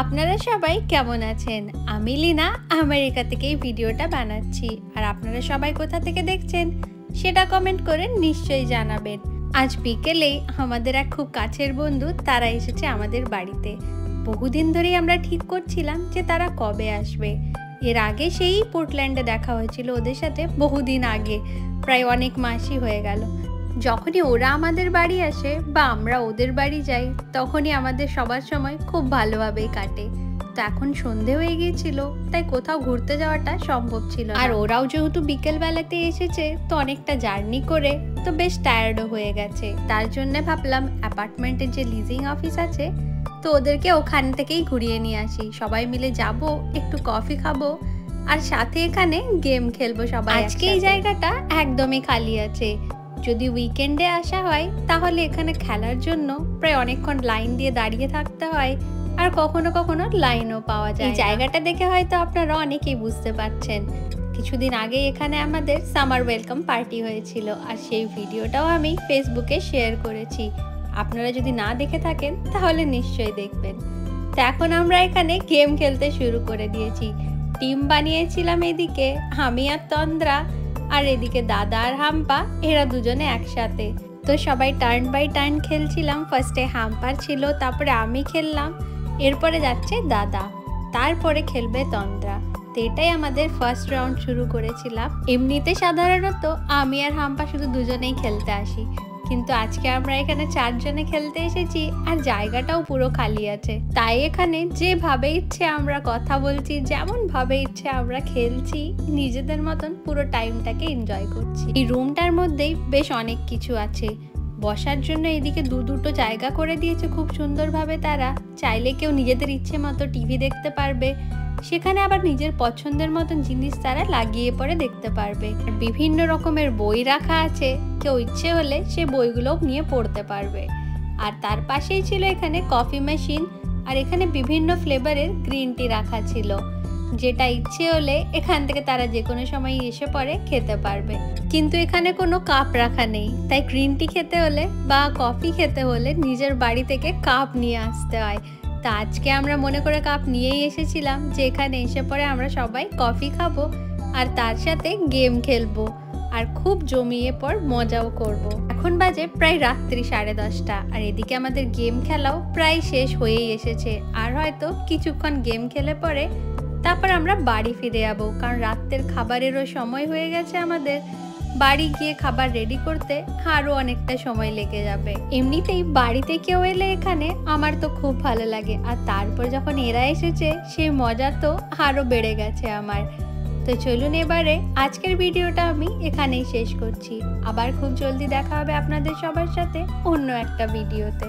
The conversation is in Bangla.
আপনারা সবাই কেমন আছেন? আমি লীনা আমেরিকা থেকে এই ভিডিওটা বানাচ্ছি। আর আপনারা সবাই কোথা থেকে দেখছেন সেটা কমেন্ট করে নিশ্চয়ই জানাবেন। আজ বিকেলেই আমাদের এক খুব কাছের বন্ধু তারা এসেছে আমাদের বাড়িতে। বহুদিন ধরেই আমরা ঠিক করছিলাম যে তারা কবে আসবে। এর আগে সেই পোর্টল্যান্ডে দেখা হয়েছিল ওদের সাথে বহুদিন আগে, প্রায় অনেক মাসই হয়ে গেল। যখনই ওরা আমাদের বাড়ি আসে বা আমরা ওদের বাড়ি যাই তখনই আমাদের সবার সময় খুব ভালোভাবেই কাটে। তো এখন সন্ধে হয়ে গিয়েছিল, তাই কোথাও ঘুরতে যাওয়াটা সম্ভব ছিল না। আর ওরাও যেহেতু বিকেলবেলাতে এসেছে তো অনেকটা জার্নি করে তো বেশ টায়ার্ডও হয়ে গেছে। তার জন্য ভাবলাম অ্যাপার্টমেন্টের যে লিজিং অফিস আছে তো ওদেরকে ওখান থেকেই ঘুরিয়ে নিয়ে আসি। সবাই মিলে যাব, একটু কফি খাবো আর সাথে এখানে গেম খেলবো সবাই। আজকে এই জায়গাটা একদমই খালি আছে। যদি উইকেন্ডে আসা হয় তাহলে এখানে খেলার জন্য প্রায় অনেকক্ষণ লাইন দিয়ে দাঁড়িয়ে থাকতে হয়, আর কখনো কখনো লাইনও পাওয়া যায়। এই জায়গাটা দেখে হয়তো আপনারা অনেকেই বুঝতে পারছেন, কিছুদিন আগে এখানে আমাদের সামার ওয়েলকাম পার্টি হয়েছিল, আর সেই ভিডিওটাও আমি ফেসবুকে শেয়ার করেছি। আপনারা যদি না দেখে থাকেন তাহলে নিশ্চয়ই দেখবেন। তো এখন আমরা এখানে গেম খেলতে শুরু করে দিয়েছি। টিম বানিয়েছিলাম এদিকে আমি আর তন্দ্রা, আর এদিকে দাদা আর হাম্পা, এরা দুজনে একসাথে। তো সবাই টার্ন বাই টার্ন খেলছিলাম। ফার্স্টে হাম্পার ছিল, তারপরে আমি খেললাম, এরপরে যাচ্ছে দাদা, তারপরে খেলবে তন্দ্রা। তো এটাই আমাদের ফার্স্ট রাউন্ড শুরু করেছিলাম। এমনিতে সাধারণত আমি আর হাম্পা শুধু দুজনেই খেলতে আসি, কিন্তু আজকে আমরা এখানে 4 জনে খেলতে এসেছি আর জায়গাটাও পুরো খালি আছে। তাই এখানে যেভাবে ইচ্ছে আমরা কথা বলছি, যেমন ভাবে ইচ্ছে আমরা খেলছি, নিজেদের মতন পুরো টাইমটাকে এনজয় করছি। এই রুমটার মধ্যেই বেশ অনেক কিছু আছে বসার জন্য। এদিকে দুটো জায়গা করে দিয়েছে খুব সুন্দরভাবে। তারা চাইলে কেউ নিজেদের ইচ্ছে মতো টিভি দেখতে পারবে, সেখানে আবার নিজের পছন্দের মতন জিনিস তারা লাগিয়ে পরে দেখতে পারবে। বিভিন্ন রকমের বই রাখা আছে, কেউ ইচ্ছে হলে সে বইগুলো নিয়ে পড়তে পারবে। আর তার পাশেই ছিল এখানে কফি মেশিন, আর এখানে বিভিন্ন ফ্লেভারের গ্রিন টি রাখা ছিল, যেটা ইচ্ছে হলে এখান থেকে তারা যে কোনো সময় এসে পরে খেতে পারবে। কিন্তু এখানে কোনো কাপ রাখা নেই, তাই গ্রিন টি খেতে হলে বা কফি খেতে হলে নিজের বাড়ি থেকে কাপ নিয়ে আসতে হয়। তা আজকে আমরা মনে করে কাপ নিয়েই এসেছিলাম যে এখানে এসে পরে আমরা সবাই কফি খাবো আর তার সাথে গেম খেলবো আর খুব জমিয়ে পর মজাও করব। এখন বাজে প্রায় রাত্রি 10:30, আর এদিকে আমাদের গেম খেলাও প্রায় শেষ হয়েই এসেছে। আর হয়তো কিছুক্ষণ গেম খেলে পরে তারপর আমরা বাড়ি ফিরে যাবো, কারণ রাতের খাবারেরও সময় হয়ে গেছে আমাদের। বাড়ি গিয়ে খাবার রেডি করতে আরও অনেকটা সময় লেগে যাবে। এমনিতেই বাড়িতে কেউ এলে এখানে আমার তো খুব ভালো লাগে, আর তারপর যখন এরা এসেছে সেই মজা তো আরও বেড়ে গেছে আমার। তো চলুন এবারে আজকের ভিডিওটা আমি এখানেই শেষ করছি। আবার খুব জলদি দেখা হবে আপনাদের সবার সাথে অন্য একটা ভিডিওতে।